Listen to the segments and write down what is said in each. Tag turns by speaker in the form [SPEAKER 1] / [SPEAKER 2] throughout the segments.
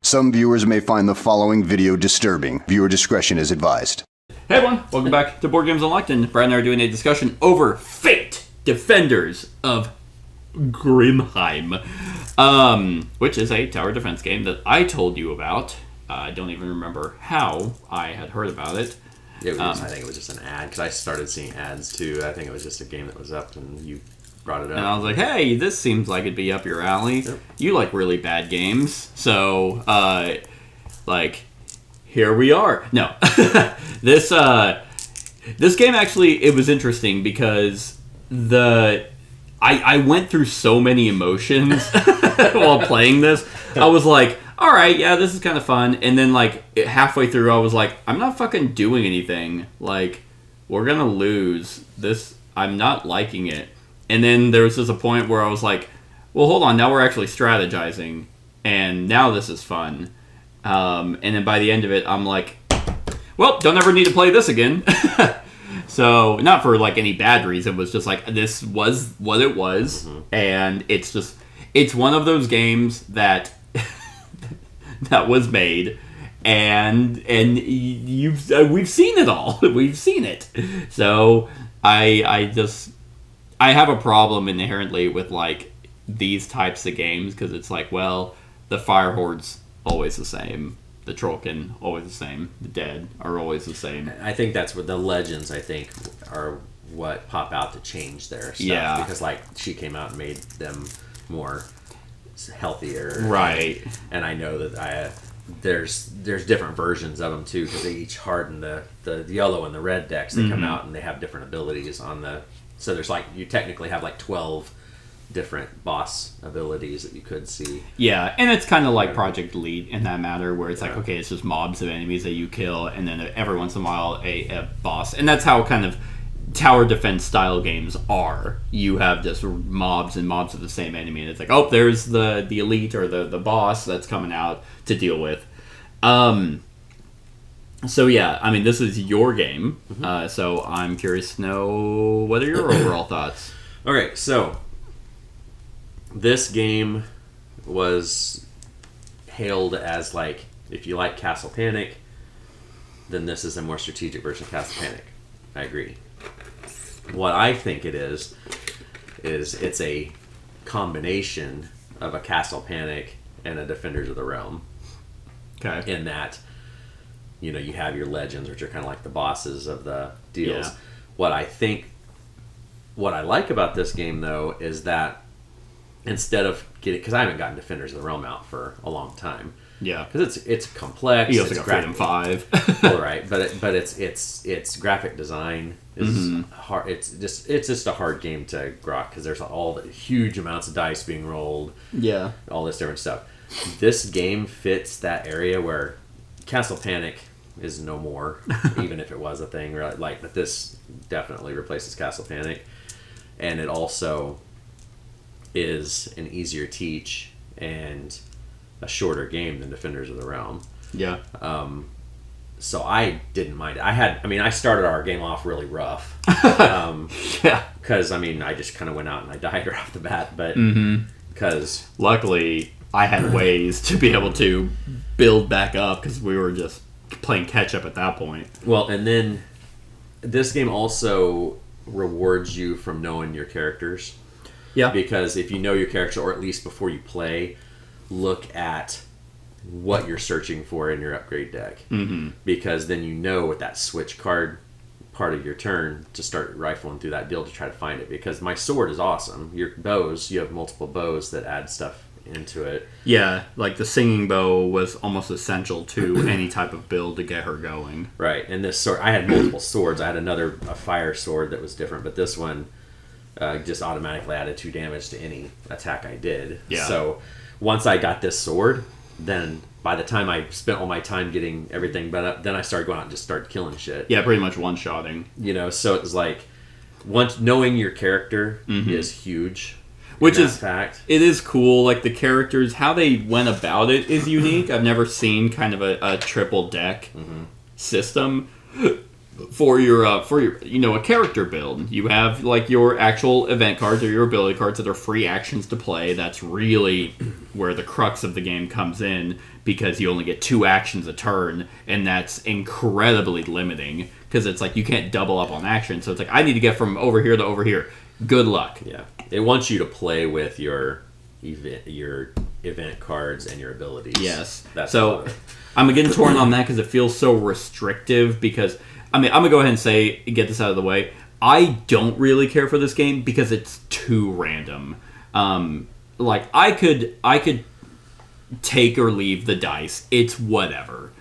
[SPEAKER 1] Some viewers may find the following video disturbing. Viewer discretion is advised.
[SPEAKER 2] Hey everyone, welcome back to Board Games Unlocked, and Brad and I are doing a discussion over Fate, Defenders of Grimheim, which is a tower defense game that I told you about. I don't even remember how I had heard about it.
[SPEAKER 3] I think it was just an ad, because I started seeing ads too. I think it was just a game that was up, and you brought it up.
[SPEAKER 2] And I was like, hey, this seems like it'd be up your alley. Yep. You like really bad games, so, here we are. No. This game actually, it was interesting because I went through so many emotions while playing this. I was like, all right, yeah, this is kind of fun. And then, halfway through, I was like, I'm not fucking doing anything. Like, we're going to lose. I'm not liking it. And then there was just a point where I was like, well, hold on, now we're actually strategizing. And now this is fun. And then by the end of it, I'm like, well, don't ever need to play this again. So, not for, any bad reason. It was just this was what it was. Mm-hmm. And it's one of those games that that was made. And we've seen it all. We've seen it. So, I have a problem inherently with, these types of games. Because it's well, the Fire Horde's always the same. The Trollkin, always the same. The Dead are always the same.
[SPEAKER 3] I think that's what the legends, are what pop out to change their stuff.
[SPEAKER 2] Yeah.
[SPEAKER 3] Because, she came out and made them more healthier.
[SPEAKER 2] Right.
[SPEAKER 3] And I know that there's different versions of them, too, because they each harden the yellow and the red decks. They come out and they have different abilities on the... So there's, you technically have, 12... different boss abilities that you could see.
[SPEAKER 2] Yeah, and it's kind of like Project Elite in that matter, where it's okay, it's just mobs of enemies that you kill, and then every once in a while a boss. And that's how kind of tower defense style games are. You have just mobs and mobs of the same enemy, and it's oh, there's the elite or the boss that's coming out to deal with. So yeah, I mean, this is your game, so I'm curious to know what are your overall thoughts.
[SPEAKER 3] Okay, so this game was hailed as if you like Castle Panic, then this is a more strategic version of Castle Panic. I agree. What I think it is it's a combination of a Castle Panic and a Defenders of the Realm.
[SPEAKER 2] Okay.
[SPEAKER 3] In that, you have your legends, which are kind of like the bosses of the deals. Yeah. What I like about this game, though, is that instead of because I haven't gotten Defenders of the Realm out for a long time.
[SPEAKER 2] Yeah,
[SPEAKER 3] because it's complex.
[SPEAKER 2] You also got Freedom 5.
[SPEAKER 3] All right, but its graphic design is hard. It's just a hard game to grok because there's all the huge amounts of dice being rolled.
[SPEAKER 2] Yeah,
[SPEAKER 3] all this different stuff. This game fits that area where Castle Panic is no more, even if it was a thing. But this definitely replaces Castle Panic, and it also is an easier teach and a shorter game than Defenders of the Realm.
[SPEAKER 2] Yeah.
[SPEAKER 3] So I didn't mind it. I started our game off really rough.
[SPEAKER 2] Yeah.
[SPEAKER 3] Because, I just kind of went out and I died right off the bat. But, because...
[SPEAKER 2] Luckily, I had ways to be able to build back up because we were just playing catch-up at that point.
[SPEAKER 3] Well, and then this game also rewards you from knowing your characters.
[SPEAKER 2] Yeah.
[SPEAKER 3] Because if you know your character, or at least before you play, look at what you're searching for in your upgrade deck. Mm-hmm. Because then you know with that switch card part of your turn to start rifling through that deal to try to find it. Because my sword is awesome. Your bows, you have multiple bows that add stuff into it.
[SPEAKER 2] Yeah, the singing bow was almost essential to any type of build to get her going.
[SPEAKER 3] Right, and this sword, I had multiple swords. I had a fire sword that was different, but this one... just automatically added 2 damage to any attack I did.
[SPEAKER 2] Yeah.
[SPEAKER 3] So once I got this sword, then by the time I spent all my time getting everything up, then I started going out and just started killing shit.
[SPEAKER 2] Yeah, pretty much one-shotting.
[SPEAKER 3] So it was once knowing your character is huge.
[SPEAKER 2] Which is
[SPEAKER 3] fact.
[SPEAKER 2] It is cool. The characters, how they went about it is unique. I've never seen kind of a triple deck system. for your a character build. You have like your actual event cards or your ability cards that are free actions to play. That's really where the crux of the game comes in, because you only get 2 actions a turn, and that's incredibly limiting because it's like you can't double up on action. So it's like I need to get from over here to over here. Good luck.
[SPEAKER 3] Yeah, it wants you to play with your event cards and your abilities.
[SPEAKER 2] Yes.
[SPEAKER 3] That's
[SPEAKER 2] so I'm getting torn on that because it feels so restrictive. Because I mean, I'm gonna go ahead and say, get this out of the way. I don't really care for this game because it's too random. Like I could take or leave the dice. It's whatever.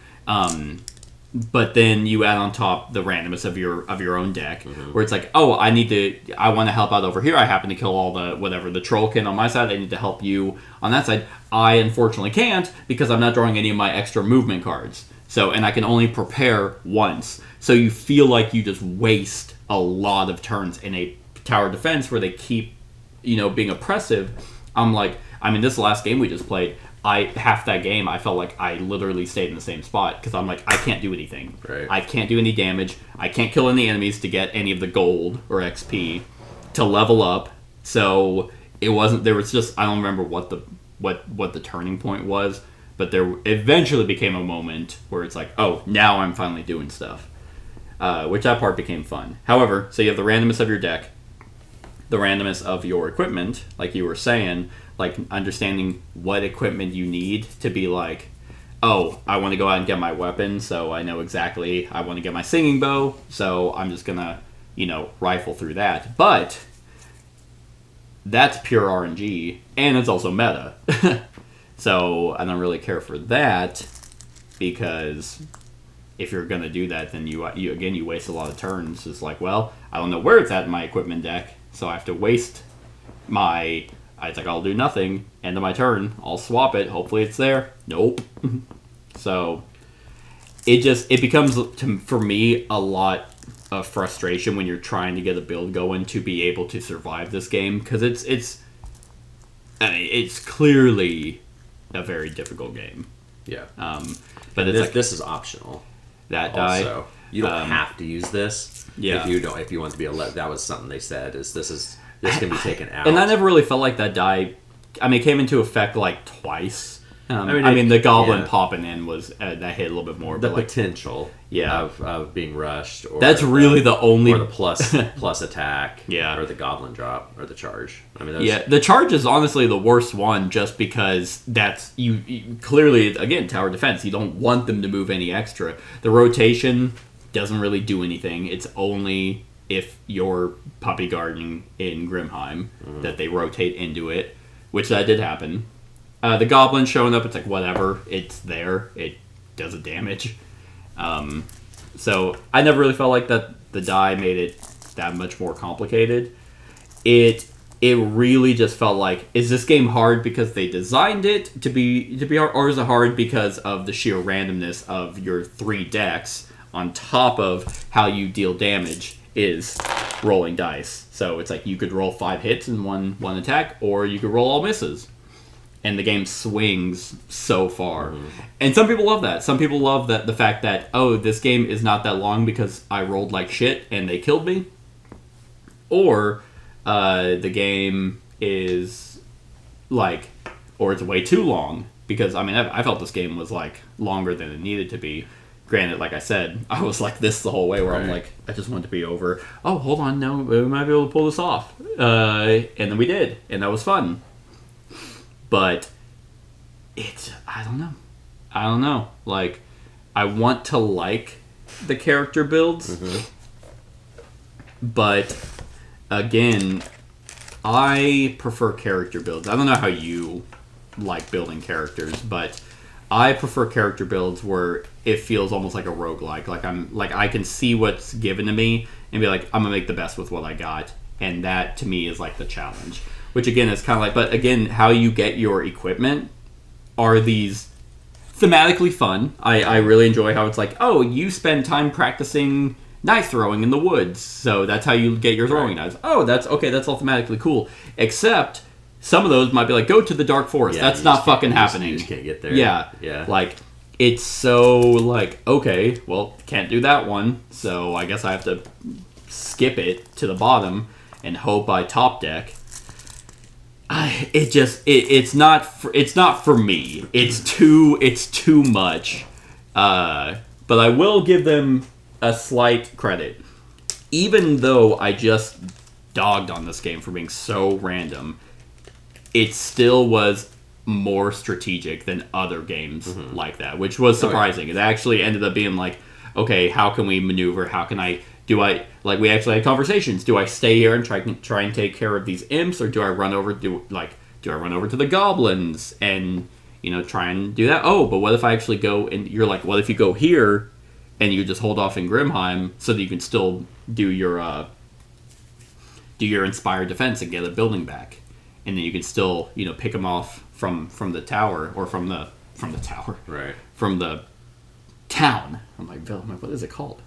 [SPEAKER 2] But then you add on top the randomness of your own deck, where it's like, oh, I want to help out over here. I happen to kill all the trollkin on my side. I need to help you on that side. I unfortunately can't because I'm not drawing any of my extra movement cards. So, and I can only prepare once. So you feel like you just waste a lot of turns in a tower defense where they keep, being oppressive. This last game we just played, half that game, I felt like I literally stayed in the same spot because I'm like, I can't do anything.
[SPEAKER 3] Right.
[SPEAKER 2] I can't do any damage. I can't kill any enemies to get any of the gold or XP to level up. So it wasn't. There was just, I don't remember what the turning point was, but there eventually became a moment where it's like, oh, now I'm finally doing stuff. Which that part became fun. However, so you have the randomness of your deck, the randomness of your equipment, like you were saying. Like understanding what equipment you need to be like, oh, I want to go out and get my weapon, so I know exactly I want to get my singing bow, so I'm just gonna, rifle through that. But that's pure RNG, and it's also meta. So I don't really care for that, because if you're gonna do that, then you waste a lot of turns. It's like, well, I don't know where it's at in my equipment deck, so I have to waste my. It's like, I'll do nothing. End of my turn. I'll swap it. Hopefully it's there. Nope. So it becomes, for me, a lot of frustration when you're trying to get a build going to be able to survive this game, because it's clearly a very difficult game.
[SPEAKER 3] Yeah.
[SPEAKER 2] But it's
[SPEAKER 3] this is optional.
[SPEAKER 2] That die.
[SPEAKER 3] Also, you don't have to use this.
[SPEAKER 2] Yeah.
[SPEAKER 3] If you want to be that was something they said this can be taken out.
[SPEAKER 2] And I never really felt like that die. It came into effect like twice. The goblin popping in was that hit a little bit more.
[SPEAKER 3] The
[SPEAKER 2] but
[SPEAKER 3] potential, of being rushed. Or
[SPEAKER 2] that's really the only
[SPEAKER 3] or the plus attack.
[SPEAKER 2] Yeah.
[SPEAKER 3] Or the goblin drop or the charge.
[SPEAKER 2] The charge is honestly the worst one, just because that's you clearly, again, tower defense. You don't want them to move any extra. The rotation doesn't really do anything. It's only if you're puppy guarding in Grimheim that they rotate into it, which that did happen. The goblin showing up, it's like, whatever, it's there, it does a damage. So I never really felt like that the die made it that much more complicated. It really just felt like, is this game hard because they designed it to be hard, or is it hard because of the sheer randomness of your 3 decks on top of how you deal damage is rolling dice. So it's like you could roll 5 hits in one attack, or you could roll all misses. And the game swings so far. And some people love that. Some people love the fact that, oh, this game is not that long because I rolled like shit and they killed me. Or the game is like, or it's way too long, because I felt this game was like longer than it needed to be. Granted, like I said, I was like this the whole way, where I'm like, I just want it to be over. Oh, hold on, no, we might be able to pull this off. And then we did, and that was fun. But I don't know. Like, I want to like the character builds, but again, I prefer character builds. I don't know how you like building characters, but I prefer character builds where it feels almost like a roguelike. Like I can see what's given to me and be like, I'm gonna make the best with what I got, and that to me is like the challenge. Which again is kind of like, but again, how you get your equipment are these thematically fun. I really enjoy how it's like, oh, you spend time practicing knife throwing in the woods, so that's how you get your throwing knives. Oh, that's all thematically cool. Except some of those might be like, go to the dark forest.
[SPEAKER 3] Yeah,
[SPEAKER 2] that's not fucking happening.
[SPEAKER 3] You just can't get there.
[SPEAKER 2] Yeah.
[SPEAKER 3] Yeah.
[SPEAKER 2] Like, it's so like, okay, well, can't do that one, so I guess I have to skip it to the bottom and hope I top deck. It's not for me. It's too much. But I will give them a slight credit. Even though I just dogged on this game for being so random, it still was more strategic than other games like that, which was surprising. It actually ended up being like, okay, how can we maneuver? How can we actually had conversations. Do I stay here and try and take care of these imps, or do I run over to the goblins and try and do that? Oh, but what if I actually go and you're like, what if you go here and you just hold off in Grimheim so that you can still do your inspired defense and get a building back, and then you can still pick them off from the tower or from the tower,
[SPEAKER 3] right,
[SPEAKER 2] from the town. I'm like, what is it called?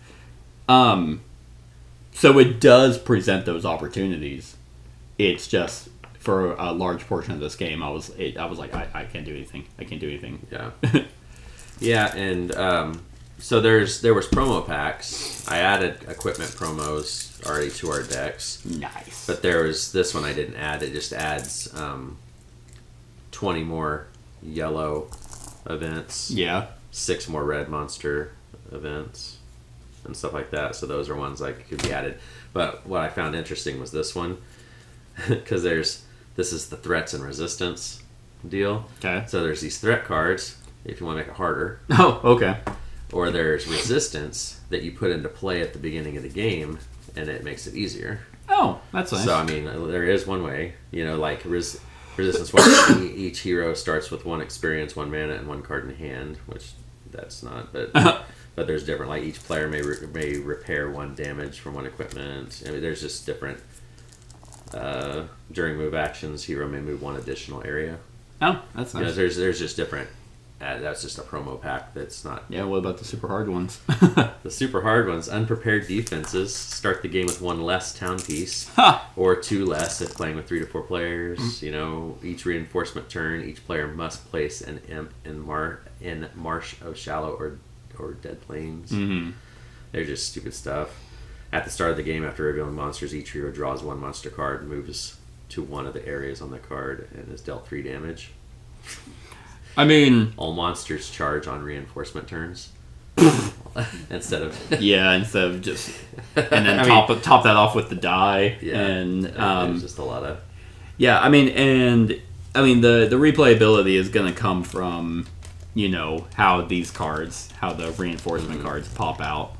[SPEAKER 2] So it does present those opportunities. It's just for a large portion of this game, I was like, I can't do anything. I can't do anything.
[SPEAKER 3] Yeah, yeah, and so there was promo packs. I added equipment promos already to our decks.
[SPEAKER 2] Nice.
[SPEAKER 3] But there was this one I didn't add. It just adds 20 more yellow events.
[SPEAKER 2] Yeah.
[SPEAKER 3] 6 more red monster events and stuff like that. So those are ones like could be added. But what I found interesting was this one, because this is the threats and resistance deal.
[SPEAKER 2] Okay.
[SPEAKER 3] So there's these threat cards if you want to make it harder.
[SPEAKER 2] Oh, okay.
[SPEAKER 3] Or there's resistance that you put into play at the beginning of the game, and it makes it easier.
[SPEAKER 2] Oh, that's nice.
[SPEAKER 3] So I mean, there is one way, like resistance 1. Each hero starts with 1 experience, 1 mana, and 1 card in hand, which that's not, but but there's different. Like each player may repair 1 damage from 1 equipment. I mean, there's just different. During move actions, hero may move 1 additional area.
[SPEAKER 2] Oh, that's nice.
[SPEAKER 3] There's just different. That's just a promo pack. That's not.
[SPEAKER 2] Yeah. What about the super hard ones?
[SPEAKER 3] The super hard ones. Unprepared defenses start the game with 1 less town piece, or 2 less if playing with 3 to 4 players. Each reinforcement turn, each player must place an imp in Marsh of Shallow or Dead Plains.
[SPEAKER 2] Mm-hmm.
[SPEAKER 3] They're just stupid stuff. At the start of the game, after revealing monsters, each hero draws 1 monster card, moves to one of the areas on the card, and is dealt 3 damage.
[SPEAKER 2] I mean,
[SPEAKER 3] all monsters charge on reinforcement turns instead of
[SPEAKER 2] instead of just and then top that off with the die.
[SPEAKER 3] Yeah,
[SPEAKER 2] and
[SPEAKER 3] there's just a lot of
[SPEAKER 2] the replayability is going to come from how these cards, how the reinforcement cards pop out.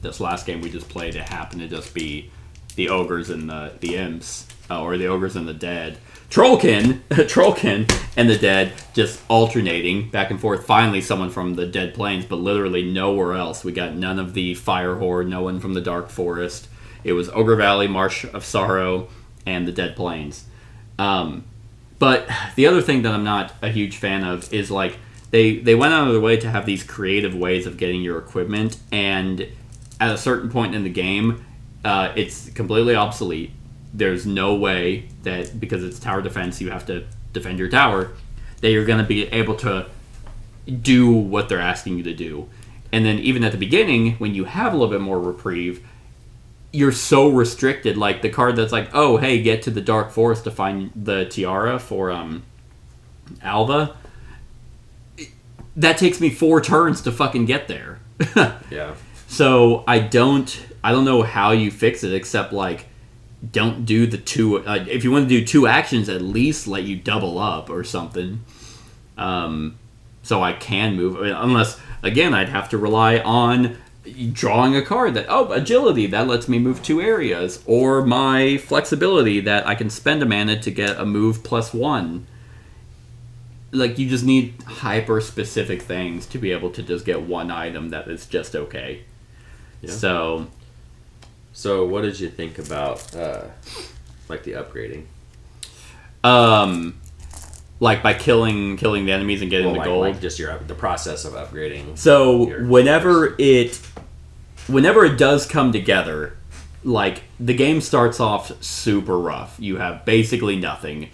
[SPEAKER 2] This last game we just played, it happened to just be the ogres and the imps, or the ogres and the dead. Trollkin and the dead just alternating back and forth. Finally, someone from the Dead Plains, but literally nowhere else. We got none of the Fire Horde, no one from the Dark Forest. It was Ogre Valley, Marsh of Sorrow, and the Dead Plains. But the other thing that I'm not a huge fan of is like they went out of their way to have these creative ways of getting your equipment, and at a certain point in the game, it's completely obsolete. There's no way that, because it's tower defense, you have to defend your tower, that you're going to be able to do what they're asking you to do. And then even at the beginning, when you have a little bit more reprieve, you're so restricted. Like the card that's like, oh, hey, get to the Dark Forest to find the tiara for Alva. That takes me 4 turns to fucking get there.
[SPEAKER 3] yeah.
[SPEAKER 2] So I don't know how you fix it, except like, don't do the 2. If you want to do 2 actions, at least let you double up or something. So I can move, unless again I'd have to rely on drawing a card that agility that lets me move 2 areas, or my flexibility that I can spend a mana to get a move +1. Like you just need hyper specific things to be able to just get 1 item that is just okay. Yeah.
[SPEAKER 3] So what did you think about like the upgrading?
[SPEAKER 2] Like by killing the enemies and getting the gold.
[SPEAKER 3] Like just the process of upgrading.
[SPEAKER 2] So whenever it does come together, like the game starts off super rough. You have basically nothing,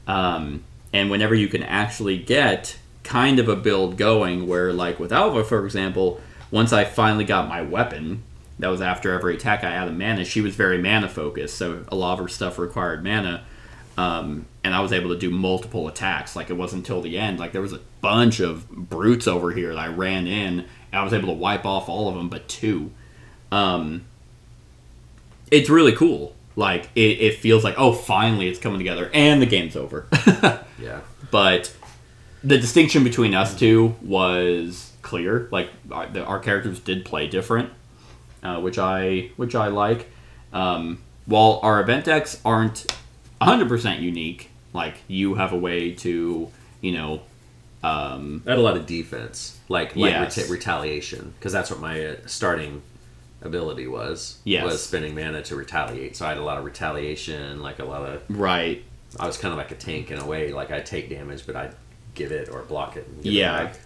[SPEAKER 2] and whenever you can actually get kind of a build going where, like with Alva, for example, once I finally got my weapon, that was after every attack I added mana, she was very mana focused, so a lot of her stuff required mana. And I was able to do multiple attacks. Like, it wasn't until the end. Like, there was a bunch of brutes over here that I ran in, and I was able to wipe off all of them but 2. It's really cool. Like, it feels like, oh, finally it's coming together, and the game's over.
[SPEAKER 3] Yeah.
[SPEAKER 2] But the distinction between us two was clear. Like, our characters did play different, which I like. While our event decks aren't 100% unique, like, you have a way to, you know...
[SPEAKER 3] I had a lot of defense, like
[SPEAKER 2] Yes.
[SPEAKER 3] retaliation, because that's what my starting ability was.
[SPEAKER 2] Yes.
[SPEAKER 3] Was spending mana to retaliate. So I had a lot of retaliation, like a lot of...
[SPEAKER 2] Right.
[SPEAKER 3] I was kind of like a tank in a way. Like, I'd take damage, but I'd give it or block it. And give
[SPEAKER 2] Yeah.
[SPEAKER 3] it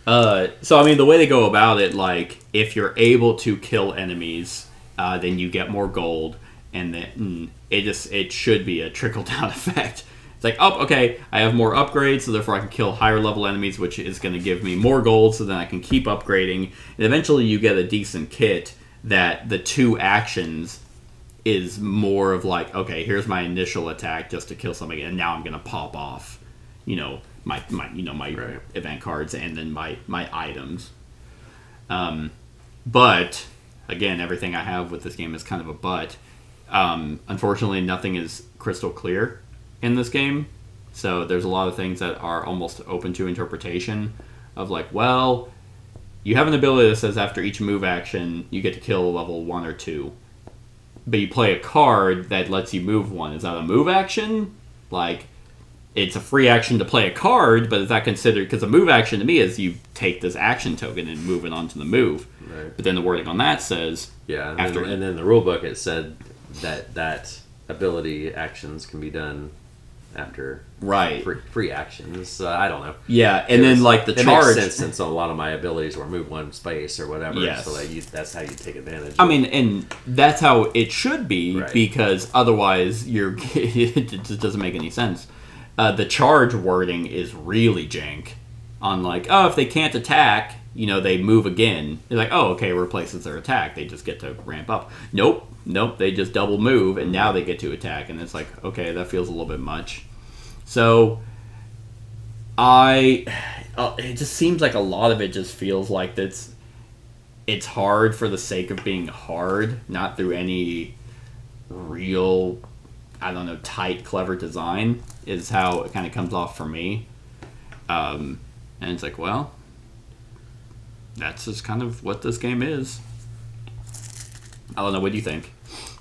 [SPEAKER 3] back.
[SPEAKER 2] So, I mean, the way they go about it, like, if you're able to kill enemies, then you get more gold, and then it should be a trickle-down effect. It's like, oh, okay, I have more upgrades, so therefore I can kill higher-level enemies, which is going to give me more gold, so then I can keep upgrading. And eventually you get a decent kit that the 2 actions is more of like, okay, here's my initial attack just to kill somebody, and now I'm going to pop off, you know, my
[SPEAKER 3] Right.
[SPEAKER 2] event cards and then my items. But, again, everything I have with this game is kind of a but. Unfortunately, nothing is crystal clear in this game, so there's a lot of things that are almost open to interpretation of like, well, you have an ability that says after each move action you get to kill level 1 or 2, but you play a card that lets you move 1. Is that a move action? Like, it's a free action to play a card, but is that considered, because a move action to me is you take this action token and move it onto the move.
[SPEAKER 3] Right.
[SPEAKER 2] But then the wording on that says
[SPEAKER 3] Yeah. And,
[SPEAKER 2] after
[SPEAKER 3] then, and then the rule book, it said that ability actions can be done after
[SPEAKER 2] right.
[SPEAKER 3] free actions. I don't know.
[SPEAKER 2] Yeah, and then like the
[SPEAKER 3] it
[SPEAKER 2] charge.
[SPEAKER 3] makes sense since a lot of my abilities were move 1 space or whatever.
[SPEAKER 2] Yes.
[SPEAKER 3] So that's how you take advantage.
[SPEAKER 2] I mean, and that's how it should be,
[SPEAKER 3] Right.
[SPEAKER 2] because otherwise it just doesn't make any sense. The charge wording is really jank. On like, oh, if they can't attack, you know, they move again. They're like, oh, okay, it replaces their attack. They just get to ramp up. Nope, they just double move, and now they get to attack. And it's like, okay, that feels a little bit much. So, it just seems like a lot of it just feels like it's hard for the sake of being hard, not through any real, I don't know, tight, clever design, is how it kind of comes off for me. And it's like, well, that's just kind of what this game is. I don't know, what do you think?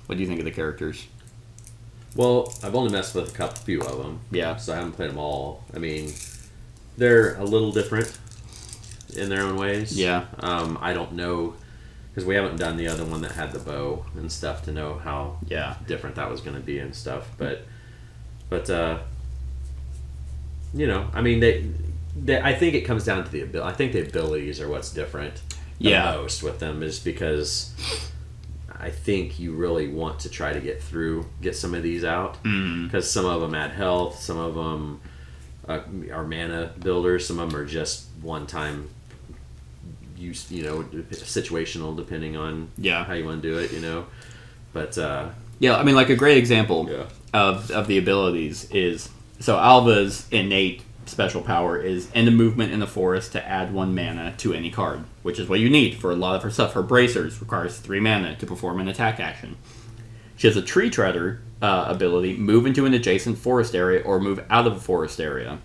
[SPEAKER 2] What do you think of the characters?
[SPEAKER 3] Well, I've only messed with a few of them.
[SPEAKER 2] Yeah.
[SPEAKER 3] So I haven't played them all. I mean, they're a little different in their own ways.
[SPEAKER 2] Yeah.
[SPEAKER 3] I don't know, because we haven't done the other one that had the bow and stuff to know how
[SPEAKER 2] Yeah.
[SPEAKER 3] different that was going to be and stuff. But you know, I mean, they I think it comes down to the ability. I think the abilities are what's different the
[SPEAKER 2] Yeah.
[SPEAKER 3] most with them, is because I think you really want to try to get some of these out, because some of them add health, some of them are mana builders, some of them are just one-time use, you know, situational, depending on
[SPEAKER 2] Yeah.
[SPEAKER 3] how you want to do it, you know. But
[SPEAKER 2] Yeah, I mean, like a great example
[SPEAKER 3] Yeah.
[SPEAKER 2] of the abilities is, so Alva's innate special power is end of movement in the forest to add 1 mana to any card, which is what you need for a lot of her stuff. Her bracers requires 3 mana to perform an attack action. She has a tree treader ability, move into an adjacent forest area or move out of a forest area.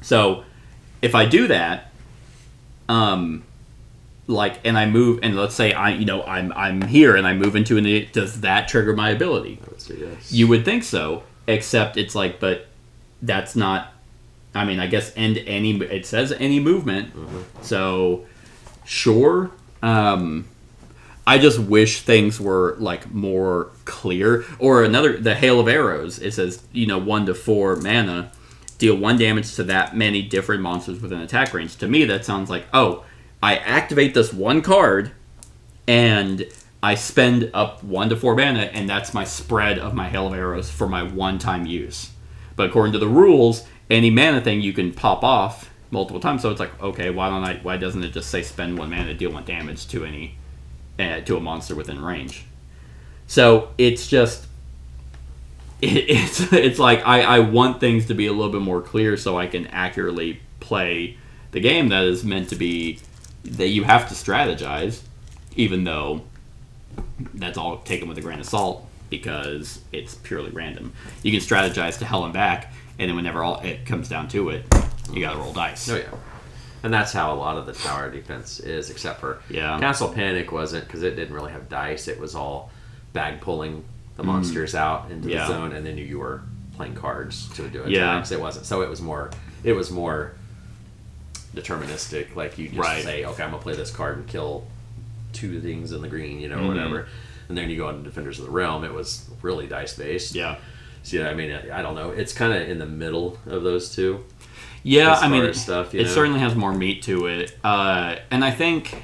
[SPEAKER 2] So if I do that, like, and I move, and let's say I'm here and I move into does that trigger my ability?
[SPEAKER 3] I would say yes.
[SPEAKER 2] You would think so, except it's like, but that's not. I mean, I guess it says any movement, so sure. I just wish things were like more clear. Or the hail of arrows. It says 1 to 4 mana, deal 1 damage to that many different monsters within attack range. To me, that sounds like, oh, I activate this 1 card, and I spend up 1 to 4 mana, and that's my spread of my hail of arrows for my one-time use. But according to the rules, any mana thing you can pop off multiple times. So it's like, okay, why doesn't it just say spend 1 mana to deal 1 damage to to a monster within range? So it's just it's like I want things to be a little bit more clear so I can accurately play the game that is meant to be that you have to strategize, even though that's all taken with a grain of salt because it's purely random. You can strategize to hell and back, and then whenever it comes down to it, you gotta roll dice.
[SPEAKER 3] Oh yeah, and that's how a lot of the tower defense is, except for
[SPEAKER 2] Yeah.
[SPEAKER 3] Castle Panic wasn't, because it didn't really have dice. It was all bag pulling the monsters out into the zone, and then you were playing cards to do attacks. It wasn't. So it was more deterministic. Like you just say, okay, I'm gonna play this card and kill 2 things in the green, or whatever. And then you go into Defenders of the Realm. It was really dice based.
[SPEAKER 2] Yeah.
[SPEAKER 3] So yeah, I mean, I don't know. It's kind of in the middle of those two.
[SPEAKER 2] Yeah,
[SPEAKER 3] as
[SPEAKER 2] I mean,
[SPEAKER 3] far as stuff,
[SPEAKER 2] it certainly has more meat to it. And I think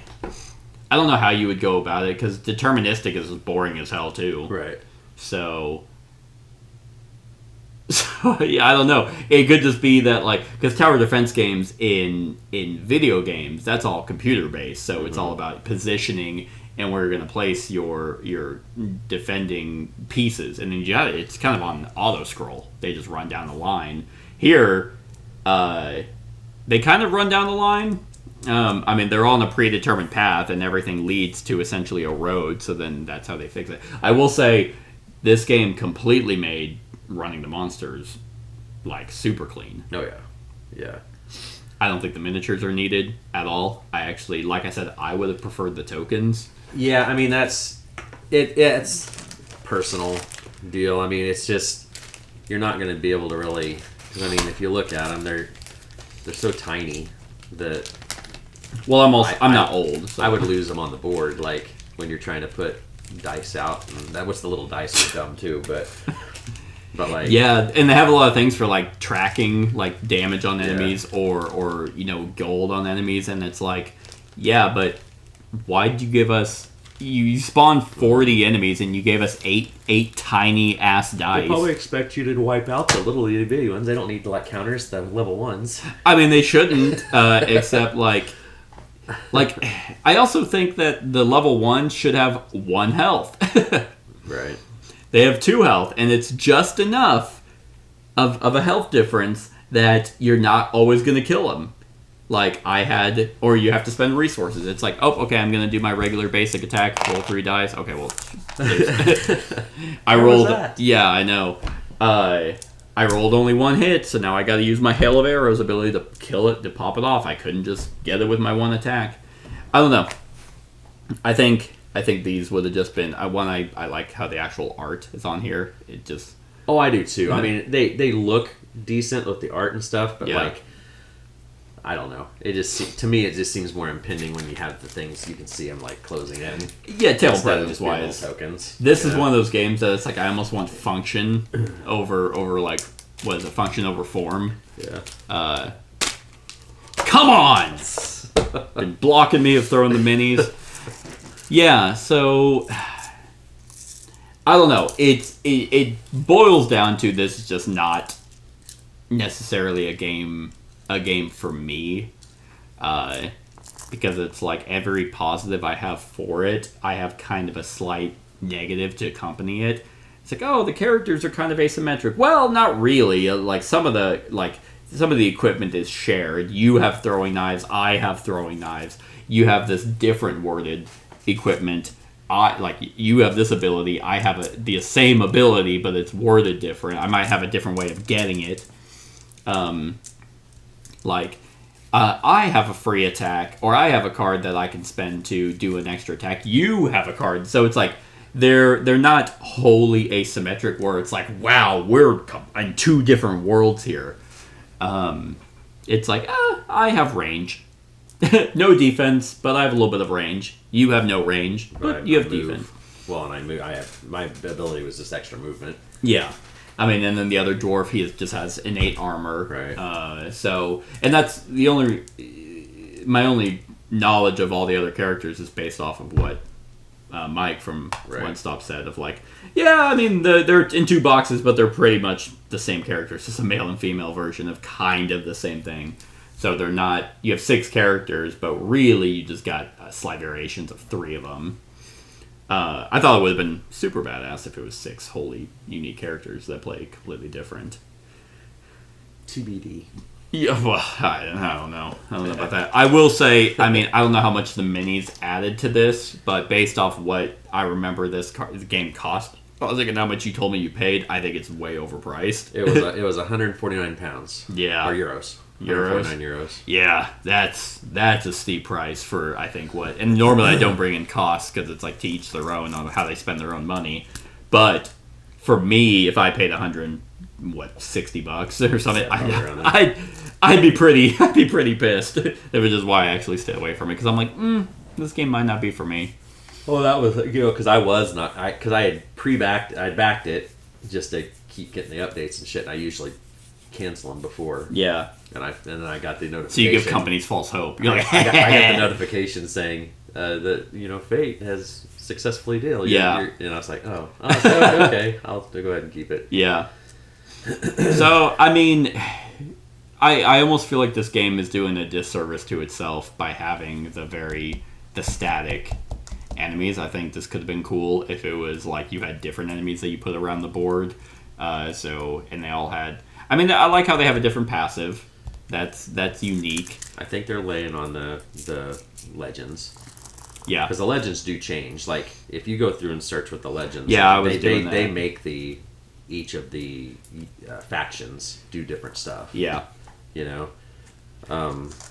[SPEAKER 2] I don't know how you would go about it because deterministic is boring as hell too.
[SPEAKER 3] Right.
[SPEAKER 2] So yeah, I don't know. It could just be that because tower defense games in video games, that's all computer based. So it's all about positioning and where you're going to place your defending pieces, and then it's kind of on auto scroll. They just run down the line. Here, they kind of run down the line. I mean, they're all on a predetermined path, and everything leads to essentially a road. So then that's how they fix it. I will say, this game completely made running the monsters super clean.
[SPEAKER 3] Oh yeah, yeah.
[SPEAKER 2] I don't think the miniatures are needed at all. I actually, like I said, I would have preferred the tokens.
[SPEAKER 3] Yeah, I mean that's it. It's personal deal. I mean, it's just you're not going to be able to really. Because I mean, if you look at them, they're so tiny that.
[SPEAKER 2] Well, I'm not old. So.
[SPEAKER 3] I would lose them on the board, like when you're trying to put dice out. And that was the little dice are dumb too, but
[SPEAKER 2] yeah, and they have a lot of things for tracking damage on enemies or gold on enemies, and it's yeah, but why did you give us? You spawned 40 enemies and you gave us eight tiny ass dice.
[SPEAKER 3] They probably expect you to wipe out the little itty bitty ones. They don't need to counters the level ones.
[SPEAKER 2] I mean, they shouldn't, except I also think that the level 1 should have 1 health.
[SPEAKER 3] Right.
[SPEAKER 2] They have 2 health, and it's just enough of a health difference that you're not always going to kill them. Or you have to spend resources. It's okay, I'm going to do my regular basic attack, roll 3 dice. Okay, well, I rolled. Yeah, I know. I rolled only 1 hit, so now I got to use my Hail of Arrows ability to kill it, to pop it off. I couldn't just get it with my 1 attack. I don't know. I think these would have just been. I like how the actual art is on here. It just.
[SPEAKER 3] Oh, I do too. I mean, they look decent with the art and stuff, but I don't know. It just to me it just seems more impending when you have the things you can see them closing in.
[SPEAKER 2] Yeah, table presence wise.
[SPEAKER 3] Tokens.
[SPEAKER 2] This is one of those games that it's I almost want function over what is it? Function over form.
[SPEAKER 3] Yeah.
[SPEAKER 2] Come on! Been blocking me of throwing the minis. Yeah, so I don't know. It boils down to this is just not necessarily a game for me, because it's every positive I have for it, I have kind of a slight negative to accompany it. It's the characters are kind of asymmetric. Well, not really. Some of the equipment is shared. You have throwing knives. I have throwing knives. You have this different worded equipment. You have this ability. I have the same ability, but it's worded different. I might have a different way of getting it. I have a free attack, or I have a card that I can spend to do an extra attack. You have a card, so it's they're not wholly asymmetric. Where it's wow, we're in 2 different worlds here. It's I have range, no defense, but I have a little bit of range. You have no range, but you have defense.
[SPEAKER 3] Well, and I move. My ability was just extra movement.
[SPEAKER 2] Yeah. I mean, and then the other dwarf, he just has innate armor.
[SPEAKER 3] Right.
[SPEAKER 2] And that's my only knowledge of all the other characters is based off of what Mike from One Stop said of yeah, I mean, they're in 2 boxes, but they're pretty much the same characters. Just a male and female version of kind of the same thing. So they're not. You have 6 characters, but really you just got slight variations of 3 of them. I thought it would have been super badass if it was 6 wholly unique characters that play completely different.
[SPEAKER 3] TBD.
[SPEAKER 2] Yeah, well, I don't know. I don't know about that. I will say, I mean, I don't know how much the minis added to this, but based off what I remember this game cost, I was thinking how much you told me you paid. I think it's way overpriced.
[SPEAKER 3] It was 149 pounds.
[SPEAKER 2] Yeah.
[SPEAKER 3] Or euros.
[SPEAKER 2] Euros?
[SPEAKER 3] 149 euros.
[SPEAKER 2] Yeah, that's a steep price for, I think, what... And normally I don't bring in costs because it's like to each their own on how they spend their own money. But for me, if I paid $160 or something, I'd be pretty pissed. If it's just why I actually stay away from it, because I'm like, this game might not be for me.
[SPEAKER 3] Well, that was, because I had backed it just to keep getting the updates and shit, and I usually cancel them before.
[SPEAKER 2] Yeah.
[SPEAKER 3] And then I got the notification.
[SPEAKER 2] So you give companies false hope. You're like,
[SPEAKER 3] I got the notification saying that Fate has successfully deal.
[SPEAKER 2] Yeah.
[SPEAKER 3] And I was like, okay, I'll go ahead and keep it.
[SPEAKER 2] Yeah. So I mean, I almost feel like this game is doing a disservice to itself by having the static enemies. I think this could have been cool if it was like you had different enemies that you put around the board. And they all had. I mean, I like how they have a different passive. That's unique.
[SPEAKER 3] I think they're laying on the legends.
[SPEAKER 2] Yeah,
[SPEAKER 3] because the legends do change. Like if you go through and search with the legends, they make each of the factions do different stuff.
[SPEAKER 2] Yeah,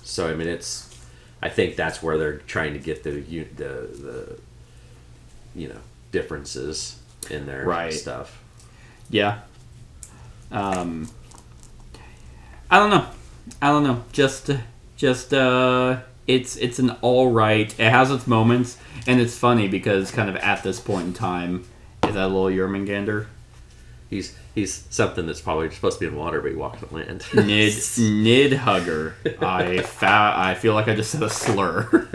[SPEAKER 3] So I mean, I think that's where they're trying to get the differences in their stuff.
[SPEAKER 2] Yeah. I don't know. Just it's an all right. It has its moments, and it's funny because kind of at this point in time, is that a little Yermangander?
[SPEAKER 3] He's something that's probably supposed to be in water, but he walks on land.
[SPEAKER 2] Nidhugger. I feel like I just said a slur.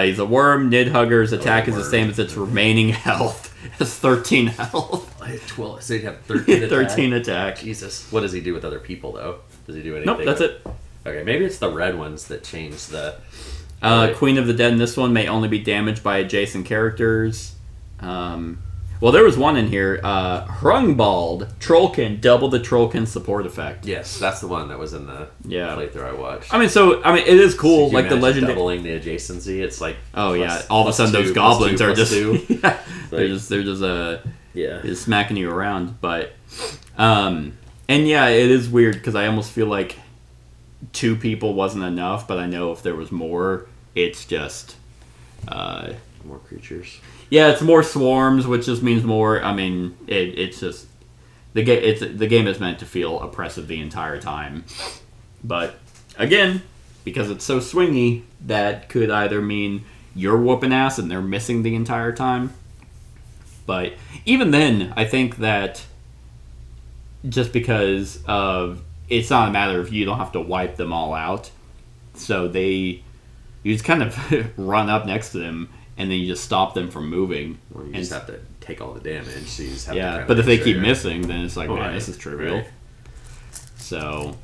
[SPEAKER 2] He's a worm. Nidhugger's attack is the same as its remaining health. It has 13 health.
[SPEAKER 3] 12. So he'd have 13 attack?
[SPEAKER 2] 13 attack.
[SPEAKER 3] Jesus. What does he do with other people, though? Does he do anything?
[SPEAKER 2] Nope, that's it.
[SPEAKER 3] Okay, maybe it's the red ones that change the...
[SPEAKER 2] Queen of the Dead in this one may only be damaged by adjacent characters. Well, there was one in here. Hrungbald. Trollkin. Double the Trollkin support effect.
[SPEAKER 3] Yes, that's the one that was in the playthrough I watched.
[SPEAKER 2] I mean, it is cool.
[SPEAKER 3] So
[SPEAKER 2] like the legend
[SPEAKER 3] doubling the adjacency. It's like
[SPEAKER 2] all of a sudden those goblins are just they're just smacking you around. But and yeah, it is weird because I almost feel like 2 people wasn't enough, but I know if there was more, it's just
[SPEAKER 3] more creatures.
[SPEAKER 2] Yeah, it's more swarms, which just means more. I mean, it's just the game is meant to feel oppressive the entire time. But again, because it's so swingy, that could either mean you're whooping ass and they're missing the entire time. But even then, I think that just because of it's not a matter of you don't have to wipe them all out, so you just kind of run up next to them. And then you just stop them from moving.
[SPEAKER 3] Well, you just have to take all the damage. So you just have to
[SPEAKER 2] but if they keep missing, then it's like, man, this is trivial. Right. So,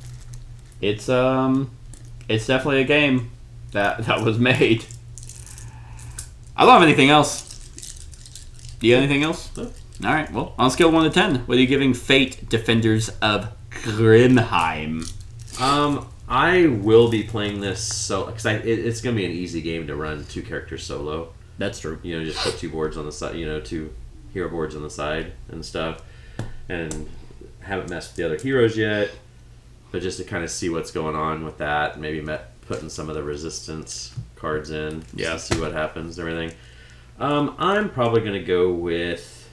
[SPEAKER 2] it's definitely a game that was made. I don't have anything else. Do you have anything else? No. All right. Well, on a scale of 1 to 10, what are you giving Fate Defenders of Grimheim?
[SPEAKER 3] I will be playing this solo because it's going to be an easy game to run 2 characters solo.
[SPEAKER 2] That's true.
[SPEAKER 3] Just put 2 boards on the side, 2 hero boards on the side and stuff. And haven't messed with the other heroes yet, but just to kind of see what's going on with that. Maybe putting some of the resistance cards in to see what happens and everything. I'm probably going to go with...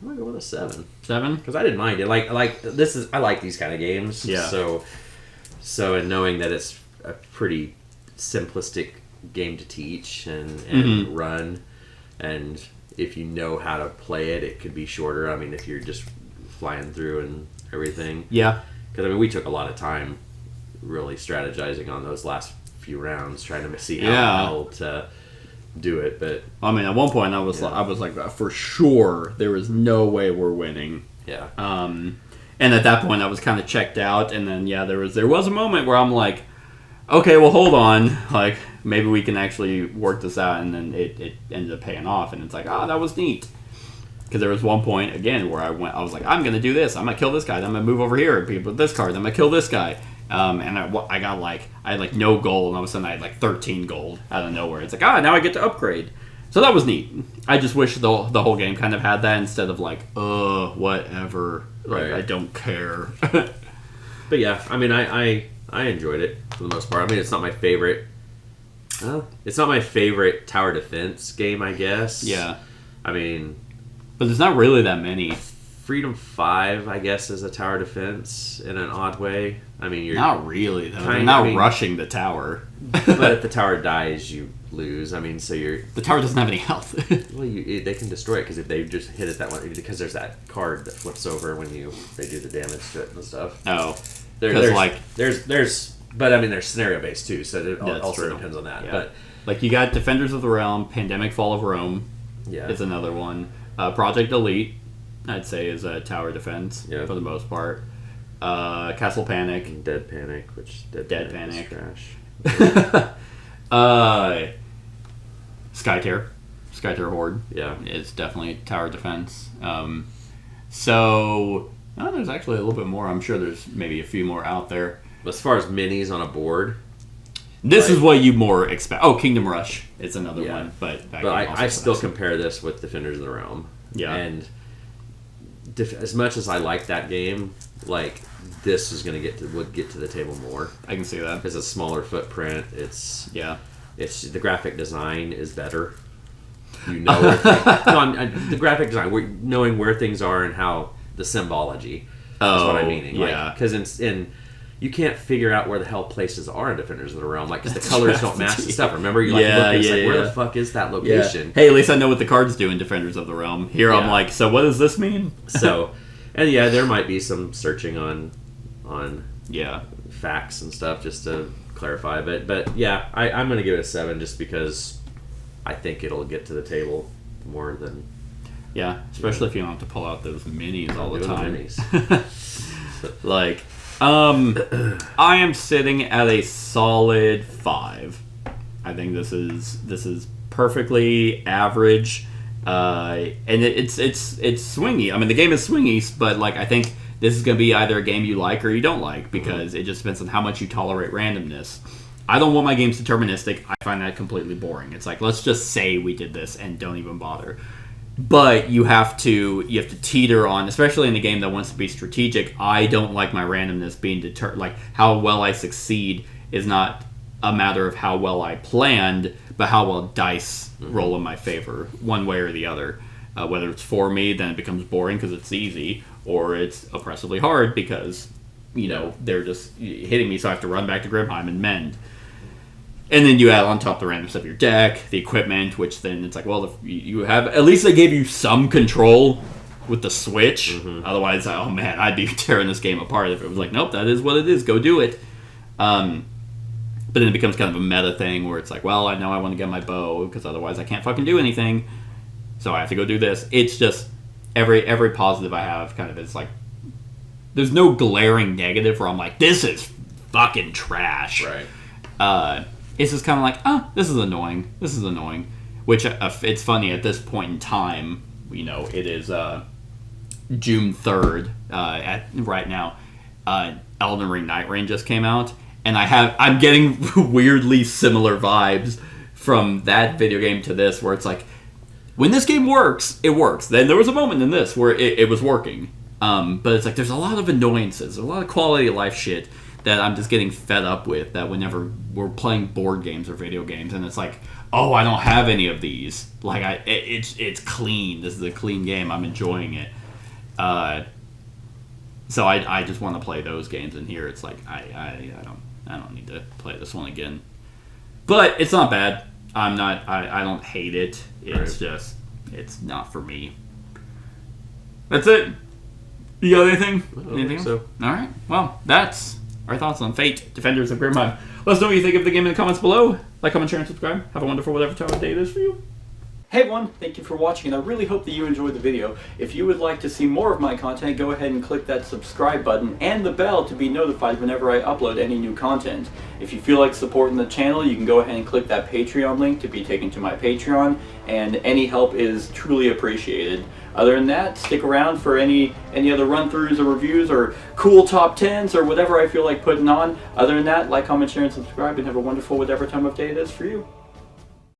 [SPEAKER 3] I'm going to go with a 7.
[SPEAKER 2] 7?
[SPEAKER 3] Because I didn't mind it. I like these kind of games.
[SPEAKER 2] Yeah.
[SPEAKER 3] So, and knowing that it's a pretty simplistic game to teach and run, and if you know how to play it, it could be shorter. I mean, if you're just flying through and everything.
[SPEAKER 2] Yeah.
[SPEAKER 3] Because, I mean, we took a lot of time really strategizing on those last few rounds, trying to see how well to do it. But
[SPEAKER 2] I mean, at one point, I was like, for sure, there was no way we're winning.
[SPEAKER 3] Yeah.
[SPEAKER 2] And at that point, I was kind of checked out. And then, yeah, there was a moment where I'm like, okay, well, hold on. Like, maybe we can actually work this out. And then it ended up paying off. And it's like, that was neat. Because there was one point, again, where I was like, I'm going to do this. I'm going to kill this guy. Then I'm going to move over here and people with this card. Then I'm going to kill this guy. And I had no gold. And all of a sudden, I had 13 gold out of nowhere. It's like, now I get to upgrade. So that was neat. I just wish the whole game kind of had that instead of whatever.
[SPEAKER 3] Right.
[SPEAKER 2] I don't care.
[SPEAKER 3] But yeah, I mean, I enjoyed it for the most part. I mean, it's not my favorite. It's not my favorite tower defense game, I guess.
[SPEAKER 2] Yeah.
[SPEAKER 3] I mean,
[SPEAKER 2] but there's not really that many.
[SPEAKER 3] Freedom 5, I guess, is a tower defense in an odd way. I mean, you're
[SPEAKER 2] not really though. They're not rushing the tower.
[SPEAKER 3] But if the tower dies, you lose. I mean, so
[SPEAKER 2] the tower doesn't have any health.
[SPEAKER 3] Well, they can destroy it because if they just hit it that one, because there's that card that flips over when they do the damage to it and stuff.
[SPEAKER 2] Oh,
[SPEAKER 3] there's but I mean there's scenario based too, so it also
[SPEAKER 2] true.
[SPEAKER 3] depends on that.
[SPEAKER 2] Yeah.
[SPEAKER 3] But
[SPEAKER 2] you got Defenders of the Realm, Pandemic Fall of Rome.
[SPEAKER 3] Yeah,
[SPEAKER 2] is another one. Project Elite, I'd say, is a tower defense for the most part. Castle Panic,
[SPEAKER 3] and Dead Panic, which Dead Panic. Trash.
[SPEAKER 2] Skytear Horde.
[SPEAKER 3] Yeah,
[SPEAKER 2] is definitely tower defense. So there's actually a little bit more. I'm sure there's maybe a few more out there.
[SPEAKER 3] As far as minis on a board,
[SPEAKER 2] this is what you more expect. Oh, Kingdom Rush is another one, but
[SPEAKER 3] I still compare this with Defenders of the Realm.
[SPEAKER 2] Yeah,
[SPEAKER 3] and as much as I like that game, this is going to would get to the table more.
[SPEAKER 2] I can see that
[SPEAKER 3] because it's a smaller footprint. It's the graphic design is better. You know the graphic design, knowing where things are and how the symbology. That's what I'm meaning.
[SPEAKER 2] Yeah,
[SPEAKER 3] because you can't figure out where the hell places are in Defenders of the Realm, because the colors don't match the stuff. Remember, you look and it's where the fuck is that location?
[SPEAKER 2] Yeah. Hey, at least I know what the cards do in Defenders of the Realm. Here I'm like, so what does this mean?
[SPEAKER 3] So, and there might be some searching on facts and stuff just to clarify. But yeah, I'm going to give it a 7 just because I think it'll get to the table more than...
[SPEAKER 2] Yeah, especially if you don't have to pull out those minis all the time. I am sitting at a solid 5. I think this is perfectly average, and it's swingy. I mean, the game is swingy, but I think this is going to be either a game you like or you don't like because it just depends on how much you tolerate randomness. I don't want my games deterministic. I find that completely boring. It's let's just say we did this and don't even bother. But you have to teeter on, especially in a game that wants to be strategic. I don't like my randomness being determined. How well I succeed is not a matter of how well I planned, but how well dice roll in my favor, one way or the other. Whether it's for me, then it becomes boring because it's easy, or it's oppressively hard because they're just hitting me, so I have to run back to Grimheim and mend. And then you add on top the randomness of your deck, the equipment, which then it's you have... At least they gave you some control with the Switch. Mm-hmm. Otherwise, oh man, I'd be tearing this game apart if it was nope, that is what it is, go do it. But then it becomes kind of a meta thing where it's I know I want to get my bow, because otherwise I can't fucking do anything. So I have to go do this. It's just... Every positive I have kind of is there's no glaring negative where I'm this is fucking trash.
[SPEAKER 3] Right.
[SPEAKER 2] It's just kind of this is annoying. This is annoying. Which, it's funny, at this point in time, it is June 3rd right now. Elden Ring Night Rain just came out, and I'm getting weirdly similar vibes from that video game to this, where it's when this game works, it works. Then there was a moment in this where it was working. But it's there's a lot of annoyances, a lot of quality of life shit that I'm just getting fed up with, that whenever we're playing board games or video games, and it's oh, I don't have any of these. It's clean. This is a clean game. I'm enjoying it. So I just want to play those games, and here it's I don't need to play this one again. But it's not bad. I don't hate it. It's just, it's not for me. That's it. You got anything? Anything else?
[SPEAKER 3] So.
[SPEAKER 2] All right. Well, that's our thoughts on Fate, Defenders of Grimheim. Let us know what you think of the game in the comments below. Like, comment, share, and subscribe. Have a wonderful whatever time of day it is for you.
[SPEAKER 4] Hey everyone, thank you for watching, and I really hope that you enjoyed the video. If you would like to see more of my content, go ahead and click that subscribe button and the bell to be notified whenever I upload any new content. If you feel like supporting the channel, you can go ahead and click that Patreon link to be taken to my Patreon, and any help is truly appreciated. Other than that, stick around for any other run-throughs or reviews or cool top 10s or whatever I feel like putting on. Other than that, like, comment, share, and subscribe, and have a wonderful whatever time of day it is for you.